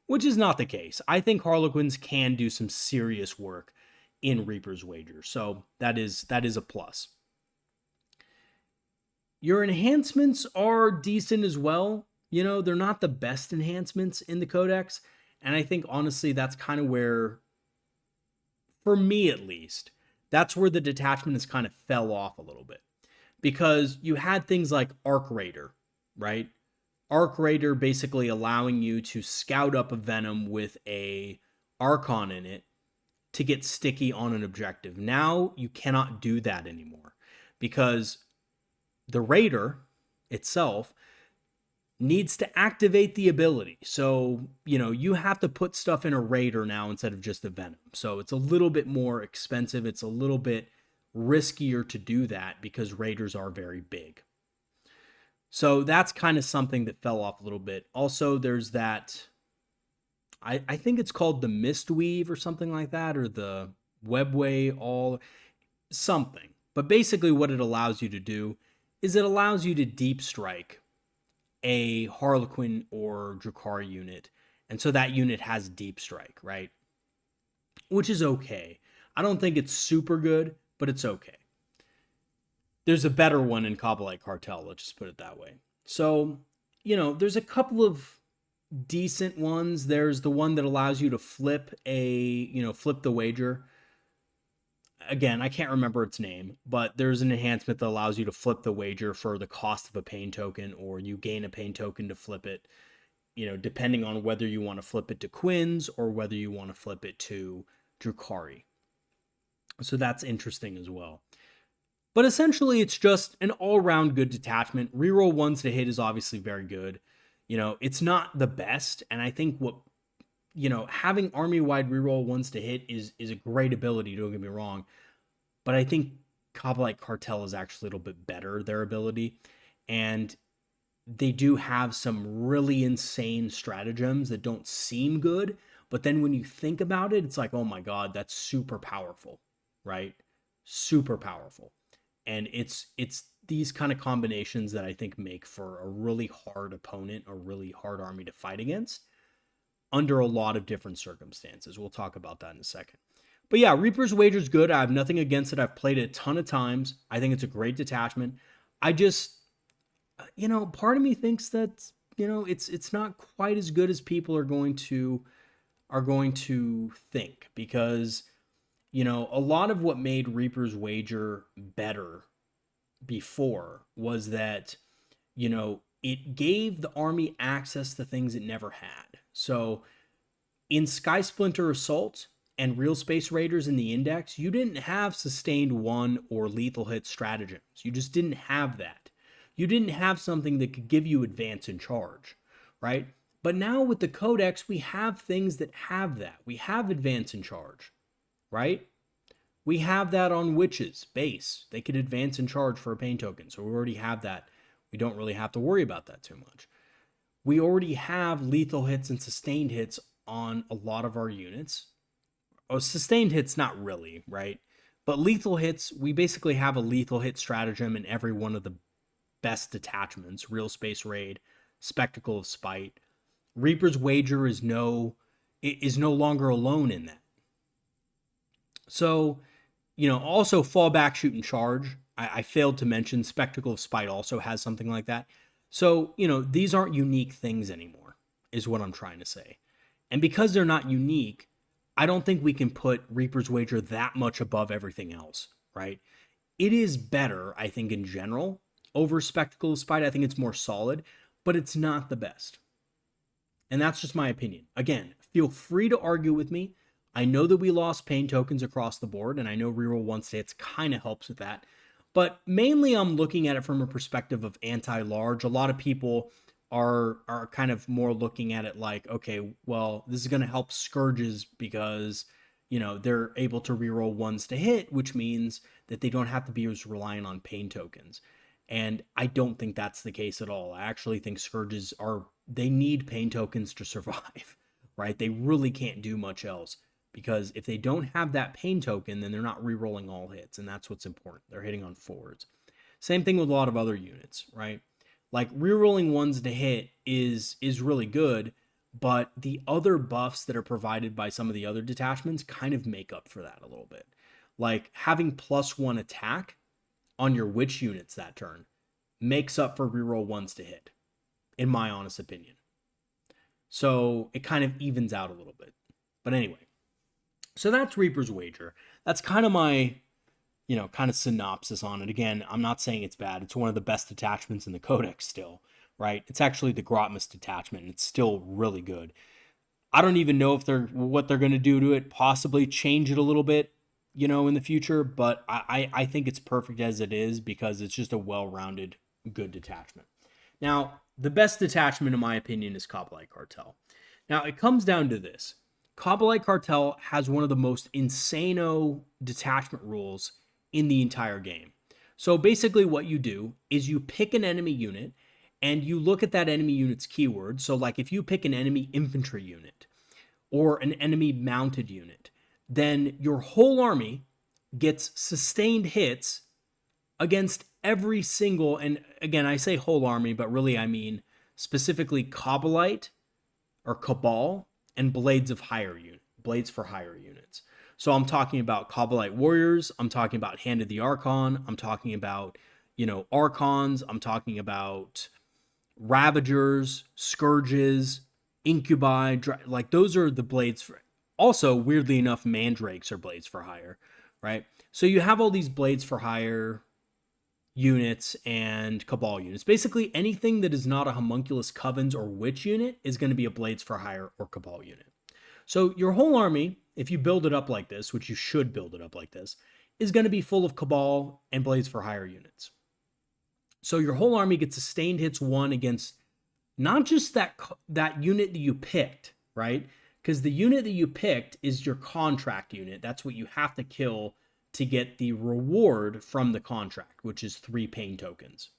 which is not the case. I think Harlequins can do some serious work in Reaper's Wager. So that is a plus. Your enhancements are decent as well. You know, they're not the best enhancements in the Codex. And I think honestly, that's kind of where, for me at least, that's where the detachment has kind of fell off a little bit. Because you had things like Arc Raider, right? Arc Raider basically allowing you to scout up a Venom with a Archon in it to get sticky on an objective. Now you cannot do that anymore because the Raider itself needs to activate the ability. So, you know, you have to put stuff in a Raider now instead of just a Venom. So it's a little bit more expensive. It's a little bit riskier to do that because Raiders are very big. So that's kind of something that fell off a little bit. Also, there's that, I think it's called the Mistweave or something like that, or the Webway, all something. But basically, what it allows you to do is it allows you to deep strike a Harlequin or Drukhari unit. And so that unit has deep strike, right? Which is okay. I don't think it's super good, but it's okay. There's a better one in Kabalite Cartel, let's just put it that way. So, you know, there's a couple of decent ones. There's the one that allows you to flip the wager. Again, I can't remember its name, but there's an enhancement that allows you to flip the wager for the cost of a pain token, or you gain a pain token to flip it, you know, depending on whether you want to flip it to Quins or whether you want to flip it to Drukhari. So that's interesting as well. But essentially, it's just an all-around good detachment. Reroll ones to hit is obviously very good. You know, it's not the best, and I think what, you know, having army-wide reroll ones to hit is a great ability, don't get me wrong. But I think Kabalite Cartel is actually a little bit better, their ability. And they do have some really insane stratagems that don't seem good. But then when you think about it, it's like, oh my God, that's super powerful, right? Super powerful. And it's these kind of combinations that I think make for a really hard opponent, a really hard army to fight against under a lot of different circumstances. We'll talk about that in a second. But yeah, Reaper's Wager is good. I have nothing against it. I've played it a ton of times. I think it's a great detachment. I just, you know, part of me thinks that, you know, it's not quite as good as people are going to think, because, you know, a lot of what made Reaper's Wager better before was that, you know, it gave the army access to things it never had. So in Sky Splinter Assault and Real Space Raiders in the Index, you didn't have sustained one or lethal hit stratagems. You just didn't have that. You didn't have something that could give you advance and charge, right? But now with the Codex, we have things that have that. We have advance and charge, right? We have that on Witches base. They could advance and charge for a pain token. So we already have that. We don't really have to worry about that too much. We already have lethal hits and sustained hits on a lot of our units. Oh, sustained hits, not really, right? But lethal hits, we basically have a lethal hit stratagem in every one of the best detachments. Real Space Raid, Spectacle of Spite. Reaper's Wager is no longer alone in that. So, you know, also fallback, shoot, and charge. I failed to mention Spectacle of Spite also has something like that. So, you know, these aren't unique things anymore, is what I'm trying to say. And because they're not unique, I don't think we can put Reaper's Wager that much above everything else, right? It is better, I think, in general, over Spectacle of Spite. I think it's more solid, but it's not the best. And that's just my opinion. Again, feel free to argue with me. I know that we lost pain tokens across the board, and I know reroll one states kind of helps with that. But mainly I'm looking at it from a perspective of anti-large. A lot of people are kind of more looking at it like, okay, well, this is going to help Scourges because, you know, they're able to reroll ones to hit, which means that they don't have to be as reliant on pain tokens. And I don't think that's the case at all. I actually think Scourges they need pain tokens to survive, right? They really can't do much else. Because if they don't have that pain token, then they're not re-rolling all hits, and that's what's important. They're hitting on forwards. Same thing with a lot of other units, right? Like re-rolling ones to hit is really good, but the other buffs that are provided by some of the other detachments kind of make up for that a little bit. Like having +1 attack on your witch units that turn makes up for reroll ones to hit, in my honest opinion. So it kind of evens out a little bit. But anyway, so that's Reaper's Wager. That's kind of my, kind of synopsis on it. Again, I'm not saying it's bad. It's one of the best detachments in the Codex still, right? It's actually the Grotmus detachment, and it's still really good. I don't even know if what they're going to do to it, possibly change it a little bit, in the future, but I think it's perfect as it is because it's just a well-rounded, good detachment. Now, the best detachment, in my opinion, is Kabalite Cartel. Now, it comes down to this. Kabalite Cartel has one of the most insano detachment rules in the entire game. So basically what you do is you pick an enemy unit and you look at that enemy unit's keyword. So like if you pick an enemy infantry unit or an enemy mounted unit, then your whole army gets sustained hits against every single, and again, I say whole army, but really I mean specifically Kabalite or Cabal and blades for hire units. So I'm talking about Kabalite warriors, I'm talking about Hand of the Archon, I'm talking about, Archons, I'm talking about Ravagers, Scourges, Incubi, like those are the blades for. Also, weirdly enough, Mandrakes are blades for hire, right? So you have all these blades for hire units and Cabal units. Basically, anything that is not a Homunculus Covens or Witch unit is going to be a blades for hire or Cabal unit. So your whole army, if you build it up like this, which you should build it up like this, is going to be full of Cabal and blades for hire units. So your whole army gets sustained hits 1 against not just that unit that you picked, right? Because the unit that you picked is your contract unit. That's what you have to kill to get the reward from the contract, which is 3 pain tokens.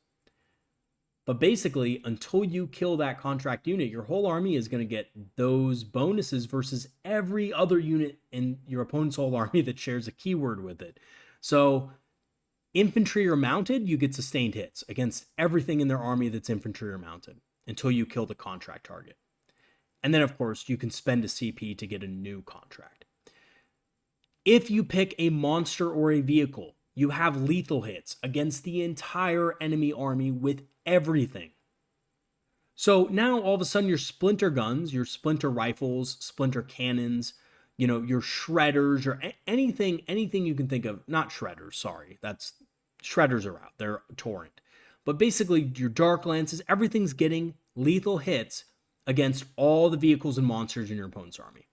But basically, until you kill that contract unit, your whole army is going to get those bonuses versus every other unit in your opponent's whole army that shares a keyword with it. So infantry or mounted, you get sustained hits against everything in their army that's infantry or mounted until you kill the contract target. And then, of course, you can spend a CP to get a new contract. If you pick a monster or a vehicle, you have lethal hits against the entire enemy army with everything. So now all of a sudden your splinter guns, your splinter rifles, splinter cannons, your shredders, or anything you can think of. Not shredders, sorry. Shredders are out. They're torrent. But basically your dark lances, everything's getting lethal hits against all the vehicles and monsters in your opponent's army.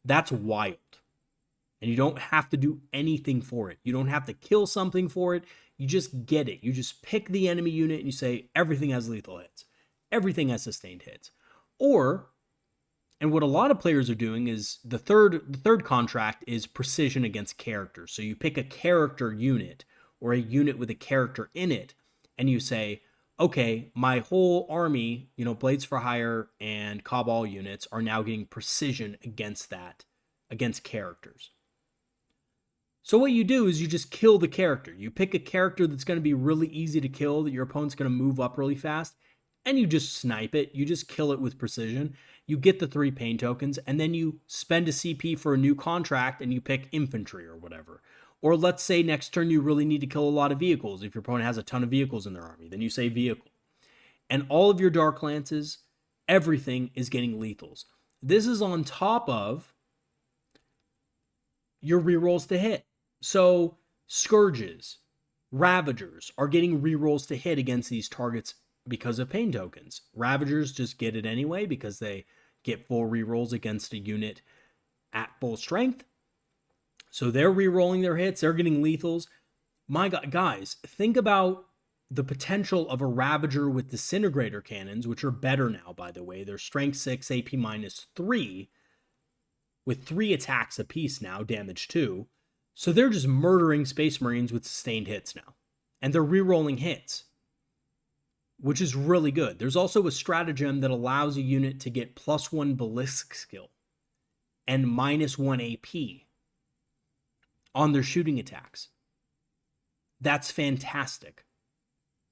That's wild. And you don't have to do anything for it. You don't have to kill something for it. You just get it. You just pick the enemy unit and you say everything has lethal hits. Everything has sustained hits. Or, and what a lot of players are doing is the third contract is precision against characters. So you pick a character unit or a unit with a character in it and you say, okay, my whole army, blades for hire and Cabal units are now getting precision against characters. So what you do is you just kill the character. You pick a character that's going to be really easy to kill, that your opponent's going to move up really fast, and you just snipe it. You just kill it with precision. You get the 3 pain tokens, and then you spend a CP for a new contract, and you pick infantry or whatever. Or let's say next turn you really need to kill a lot of vehicles. If your opponent has a ton of vehicles in their army, then you say vehicle. And all of your Dark Lances, everything is getting lethals. This is on top of your rerolls to hit. So Scourges, Ravagers are getting rerolls to hit against these targets because of pain tokens. Ravagers just get it anyway because they get full rerolls against a unit at full strength. So they're rerolling their hits. They're getting lethals. My God, guys, think about the potential of a Ravager with Disintegrator Cannons, which are better now, by the way. They're strength 6, AP -3, with 3 attacks apiece now, damage 2. So they're just murdering Space Marines with sustained hits now. And they're rerolling hits, which is really good. There's also a stratagem that allows a unit to get +1 ballistic skill and -1 AP on their shooting attacks. That's fantastic,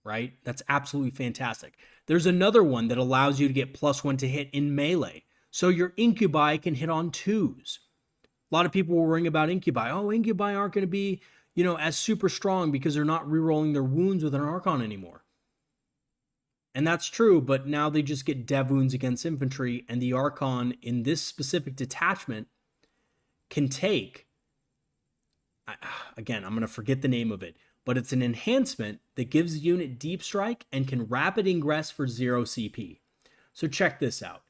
right? That's absolutely fantastic. There's another one that allows you to get +1 to hit in melee. So your incubi can hit on 2s. A lot of people were worrying about incubi. Oh, incubi aren't going to be, as super strong because they're not rerolling their wounds with an Archon anymore. And that's true, but now they just get dev wounds against infantry, and the Archon in this specific detachment can take, again, I'm going to forget the name of it, but it's an enhancement that gives the unit deep strike and can rapid ingress for 0 CP. So check this out.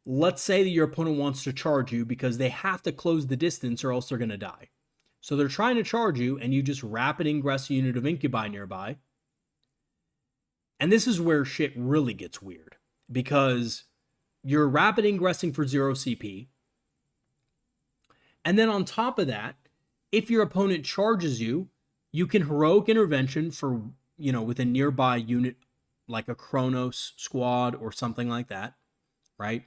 Let's say that your opponent wants to charge you because they have to close the distance or else they're going to die. So they're trying to charge you, and you just rapid ingress a unit of incubi nearby. And this is where shit really gets weird, because you're rapid ingressing for 0 CP. And then on top of that, if your opponent charges you, you can heroic intervention for, with a nearby unit like a Kronos squad or something like that, right?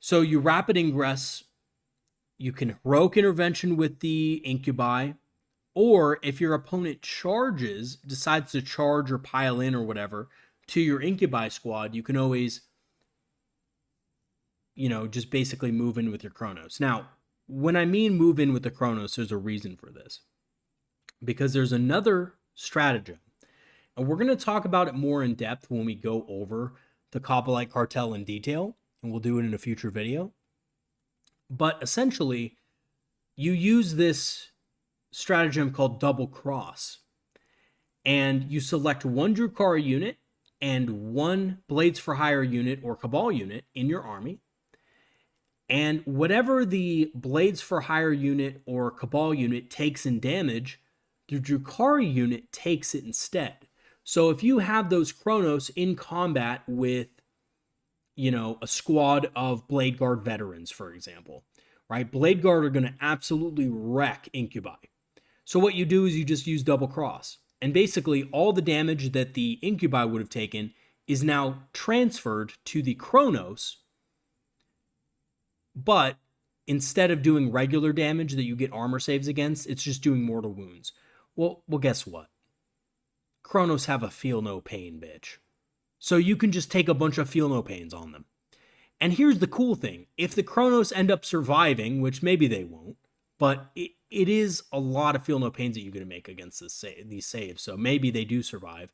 So you rapid ingress, you can heroic intervention with the incubi, or if your opponent decides to charge or pile in or whatever to your incubi squad, you can always, just basically move in with your Kronos. Now, when I mean move in with the Kronos, there's a reason for this. Because there's another stratagem. And we're going to talk about it more in depth when we go over the Kabalite Cartel in detail. And we'll do it in a future video. But essentially, you use this stratagem called Double Cross. And you select one Drukhari unit and one Blades for Hire unit or Cabal unit in your army. And whatever the Blades for Hire unit or Cabal unit takes in damage, the Drukhari unit takes it instead. So if you have those Kronos in combat with, a squad of Blade Guard veterans, for example, right? Blade Guard are going to absolutely wreck incubi. So what you do is you just use Double Cross. And basically all the damage that the incubi would have taken is now transferred to the Kronos. But instead of doing regular damage that you get armor saves against, it's just doing mortal wounds. Well, guess what? Kronos have a feel no pain, bitch. So you can just take a bunch of feel no pains on them. And here's the cool thing. If the Kronos end up surviving, which maybe they won't, but it is a lot of feel no pains that you're going to make against these saves. So maybe they do survive.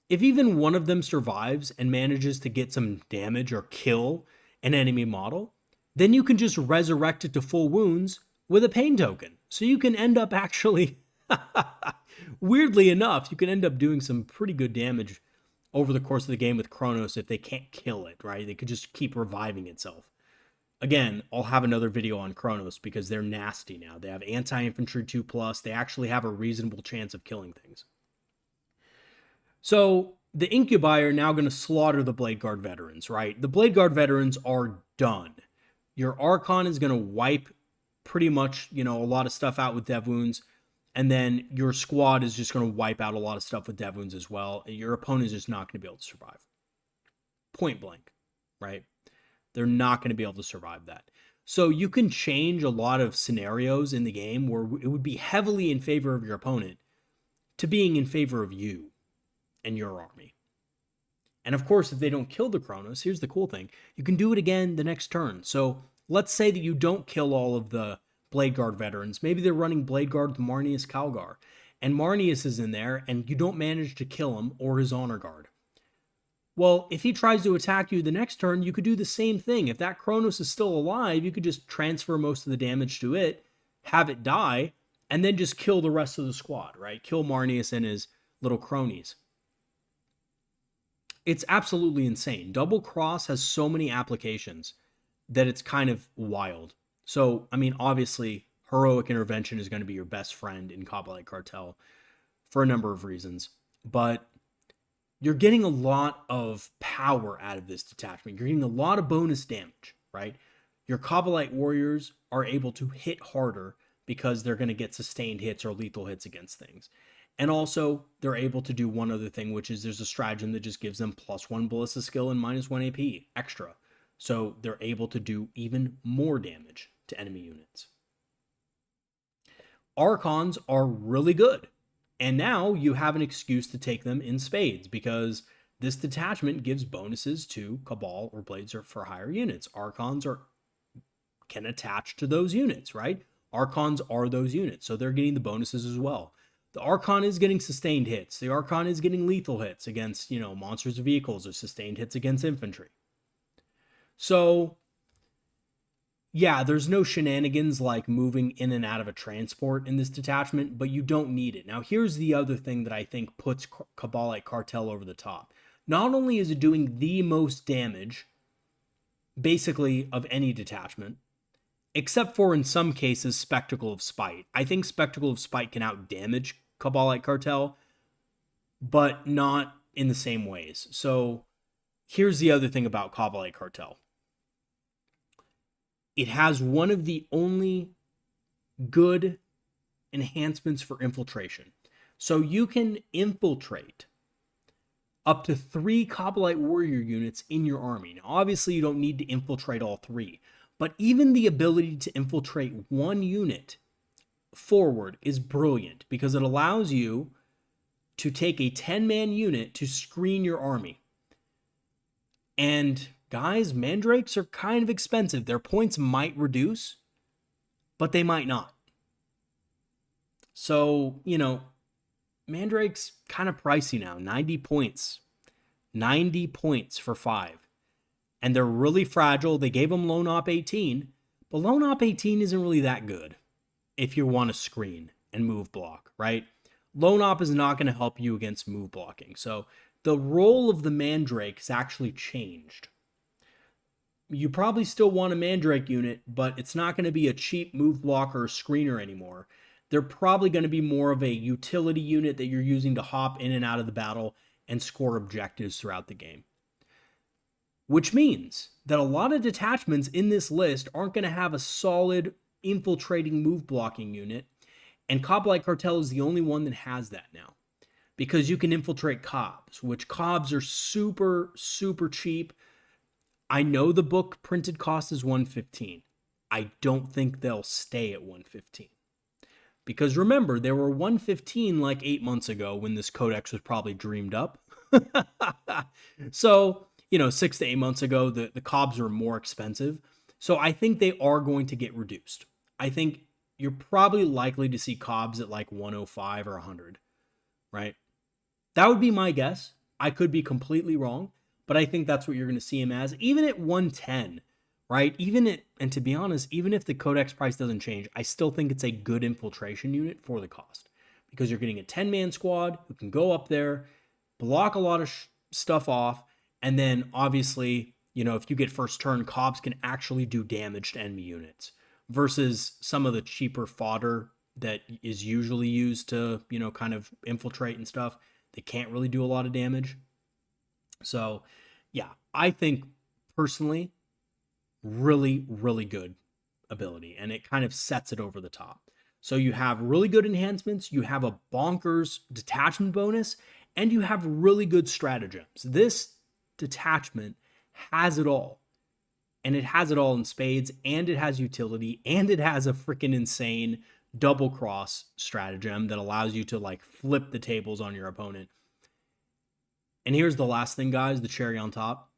If even one of them survives and manages to get some damage or kill an enemy model, then you can just resurrect it to full wounds with a pain token. So you can end up actually, weirdly enough, you can end up doing some pretty good damage over the course of the game with Kronos if they can't kill it, right? They could just keep reviving itself. Again, I'll have another video on Kronos because they're nasty now. They have anti-infantry 2+. They actually have a reasonable chance of killing things. So the incubi are now going to slaughter the Blade Guard veterans, right? The Blade Guard veterans are done. Your Archon is going to wipe pretty much, a lot of stuff out with dev wounds. And then your squad is just going to wipe out a lot of stuff with dev wounds as well. Your opponent is just not going to be able to survive. Point blank, right? They're not going to be able to survive that. So you can change a lot of scenarios in the game where it would be heavily in favor of your opponent to being in favor of you and your army. And of course, if they don't kill the Kronos, here's the cool thing. You can do it again the next turn. So let's say that you don't kill all of the Blade Guard veterans. Maybe they're running Blade Guard with Marneus Calgar. And Marneus is in there, and you don't manage to kill him or his Honor Guard. Well, if he tries to attack you the next turn, you could do the same thing. If that Kronos is still alive, you could just transfer most of the damage to it, have it die, and then just kill the rest of the squad, right? Kill Marneus and his little cronies. It's absolutely insane. Double Cross has so many applications that it's kind of wild. So, obviously, heroic intervention is going to be your best friend in Kabalite Cartel for a number of reasons. But you're getting a lot of power out of this detachment. You're getting a lot of bonus damage, right? Your Kabalite warriors are able to hit harder because they're going to get sustained hits or lethal hits against things. And also, they're able to do one other thing, which is there's a stratagem that just gives them +1 ballista skill and -1 AP extra. So they're able to do even more damage to enemy units. Archons are really good. And now you have an excuse to take them in spades because this detachment gives bonuses to Cabal or Blades for higher units. Archons can attach to those units, right? Archons are those units, so they're getting the bonuses as well. The Archon is getting sustained hits. The Archon is getting lethal hits against, monsters or vehicles, or sustained hits against infantry. So, yeah, there's no shenanigans like moving in and out of a transport in this detachment, but you don't need it. Now, here's the other thing that I think puts Kabalite Cartel over the top. Not only is it doing the most damage, basically, of any detachment, except for, in some cases, Spectacle of Spite. I think Spectacle of Spite can outdamage Kabalite Cartel, but not in the same ways. So, here's the other thing about Kabalite Cartel. It has one of the only good enhancements for infiltration. So you can infiltrate up to 3 Kabalite warrior units in your army. Now, obviously, you don't need to infiltrate all 3, but even the ability to infiltrate 1 unit forward is brilliant because it allows you to take a 10-man unit to screen your army. And guys, mandrakes are kind of expensive. Their points might reduce, but they might not. So, mandrakes kind of pricey now. 90 points. 90 points for 5. And they're really fragile. They gave them Lone Op 18, but Lone Op 18 isn't really that good if you want to screen and move block, right? Lone Op is not going to help you against move blocking. So the role of the Mandrake has actually changed. You probably still want a Mandrake unit, but it's not going to be a cheap move blocker or screener anymore. They're probably going to be more of a utility unit that you're using to hop in and out of the battle and score objectives throughout the game. Which means that a lot of detachments in this list aren't going to have a solid infiltrating move blocking unit, and Kabalite Cartel is the only one that has that now. Because you can infiltrate Cobs, which Cobs are super, super cheap. I know the book printed cost is $115. I don't think they'll stay at $115. Because remember, they were $115 like 8 months ago when this Codex was probably dreamed up. So, 6 to 8 months ago, the Cobs were more expensive. So I think they are going to get reduced. I think you're probably likely to see Cobs at like 105 or 100, right? That would be my guess. I could be completely wrong, but I think that's what you're going to see him as. Even at 110, right? And to be honest, even if the Codex price doesn't change, I still think it's a good infiltration unit for the cost. Because you're getting a 10-man squad who can go up there, block a lot of stuff off, and then obviously, if you get first turn, Cobs can actually do damage to enemy units. Versus some of the cheaper fodder that is usually used to, kind of infiltrate and stuff. They can't really do a lot of damage. So, yeah, I think personally, really, really good ability. And it kind of sets it over the top. So you have really good enhancements. You have a bonkers detachment bonus. And you have really good stratagems. This detachment has it all. And it has it all in spades. And it has utility. And it has a freaking insane double cross stratagem that allows you to like flip the tables on your opponent. And here's the last thing, guys, the cherry on top.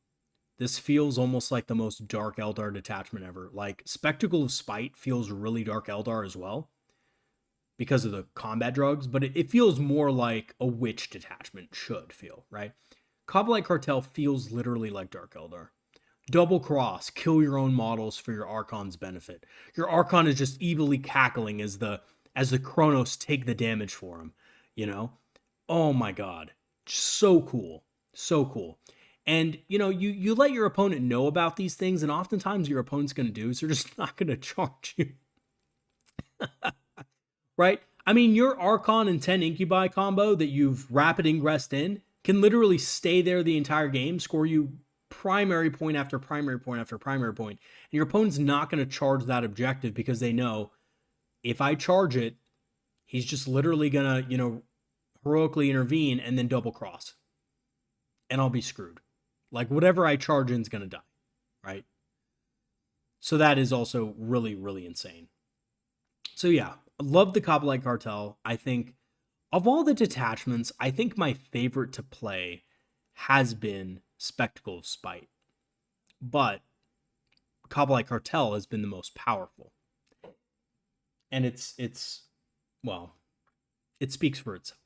This feels almost like the most dark Eldar detachment ever. Like Spectacle of Spite feels really dark Eldar as well because of the combat drugs, but it feels more like a witch detachment should feel, right? Kabalite Cartel feels literally like dark Eldar. Double cross, kill your own models for your Archon's benefit. Your Archon is just evilly cackling as the Chronos take the damage for him, Oh my god. So cool. So cool. And, you let your opponent know about these things, and oftentimes your opponent's going to do is they're just not going to charge you. Right? I mean, your Archon and 10 Incubi combo that you've rapid ingressed in can literally stay there the entire game, score you primary point after primary point after primary point, and your opponent's not going to charge that objective because they know if I charge it, he's just literally going to, heroically intervene and then double cross. And I'll be screwed. Like whatever I charge in is going to die, right? So that is also really, really insane. So yeah, I love the Kabalite Cartel. I think of all the detachments, I think my favorite to play has been Spectacle of Spite. But Kabalite Cartel has been the most powerful. And well, it speaks for itself.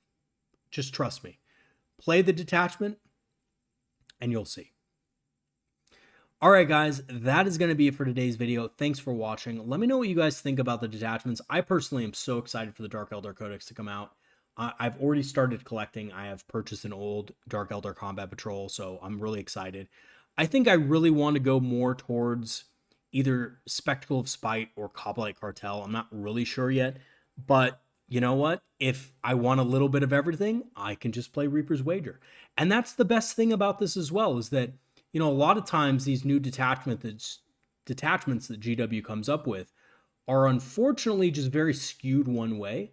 Just trust me. Play the detachment and you'll see. All right, guys, that is going to be it for today's video. Thanks for watching. Let me know what you guys think about the detachments. I personally am so excited for the Dark Eldar Codex to come out. I've already started collecting. I have purchased an old Dark Eldar Combat Patrol, so I'm really excited. I think I really want to go more towards either Spectacle of Spite or Kabalite Cartel. I'm not really sure yet, but you know what? If I want a little bit of everything, I can just play Reaper's Wager. And that's the best thing about this as well, is that, you know, a lot of times these new detachments that GW comes up with are unfortunately just very skewed one way.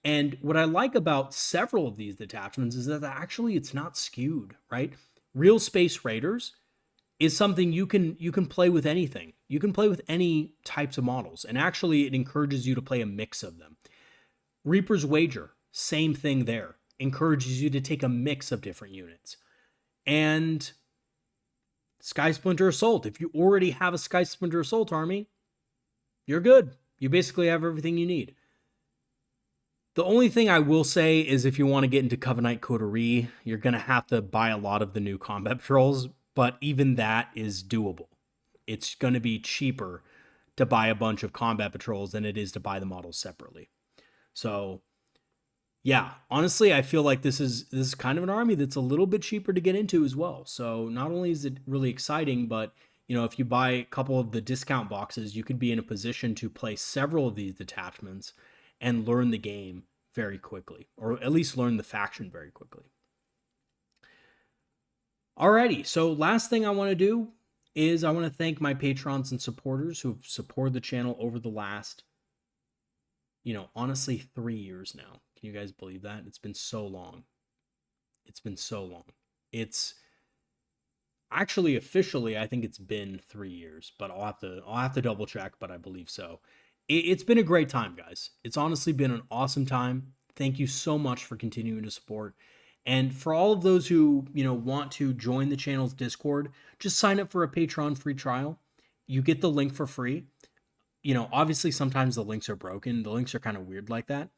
And what I like about several of these detachments is that actually it's not skewed, right? Real Space Raiders is something you can play with anything. You can play with any types of models, and actually it encourages you to play a mix of them. Reaper's Wager, same thing there. Encourages you to take a mix of different units. And Sky Splinter Assault, if you already have a Sky Splinter Assault army, you're good. You basically have everything you need. The only thing I will say is if you want to get into Covenite Coterie, you're going to have to buy a lot of the new combat patrols, but even that is doable. It's going to be cheaper to buy a bunch of combat patrols than it is to buy the models separately. So, yeah, honestly, I feel like this is kind of an army that's a little bit cheaper to get into as well. So, not only is it really exciting, but you know, if you buy a couple of the discount boxes, you could be in a position to play several of these detachments and learn the game very quickly, or at least learn the faction very quickly. Alrighty, so last thing I want to do is I want to thank my patrons and supporters who have supported the channel over the last, you know, honestly 3 years now. Can you guys believe that? It's been so long. It's been so long. It's actually officially, I think it's been 3 years, but I'll have to double check, but I believe so. It's been a great time, guys. It's honestly been an awesome time. Thank you so much for continuing to support. And for all of those who, you know, want to join the channel's Discord, just sign up for a Patreon free trial. You get the link for free. You know, obviously sometimes the links are broken. The links are kind of weird like that.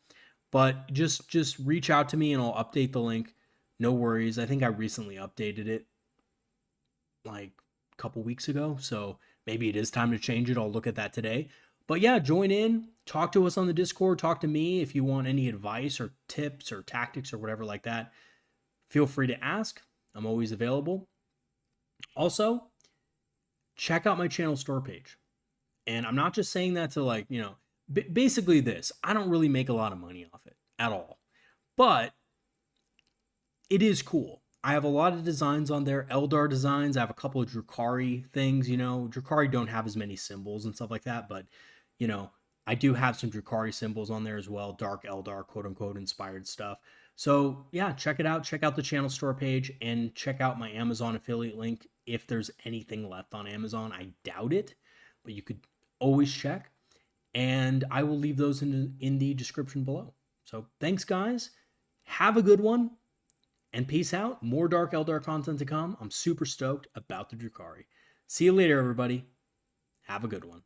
But just reach out to me and I'll update the link. No worries. I think I recently updated it like a couple weeks ago, so maybe it is time to change it. I'll look at that today. But yeah, join in, talk to us on the Discord, talk to me if you want any advice or tips or tactics or whatever like that. Feel free to ask. I'm always available. Also, check out my channel store page. And I'm not just saying that to, like, you know, basically this. I don't really make a lot of money off it at all. But it is cool. I have a lot of designs on there, Eldar designs. I have a couple of Drukhari things, you know. Drukhari don't have as many symbols and stuff like that, but, you know, I do have some Drukhari symbols on there as well, Dark Eldar, quote-unquote, inspired stuff. So, yeah, check it out. Check out the channel store page, and check out my Amazon affiliate link if there's anything left on Amazon. I doubt it, but you could always check, and I will leave those in the description below. So, thanks, guys. Have a good one. And peace out. More Dark Eldar content to come. I'm super stoked about the Drukhari. See you later, everybody. Have a good one.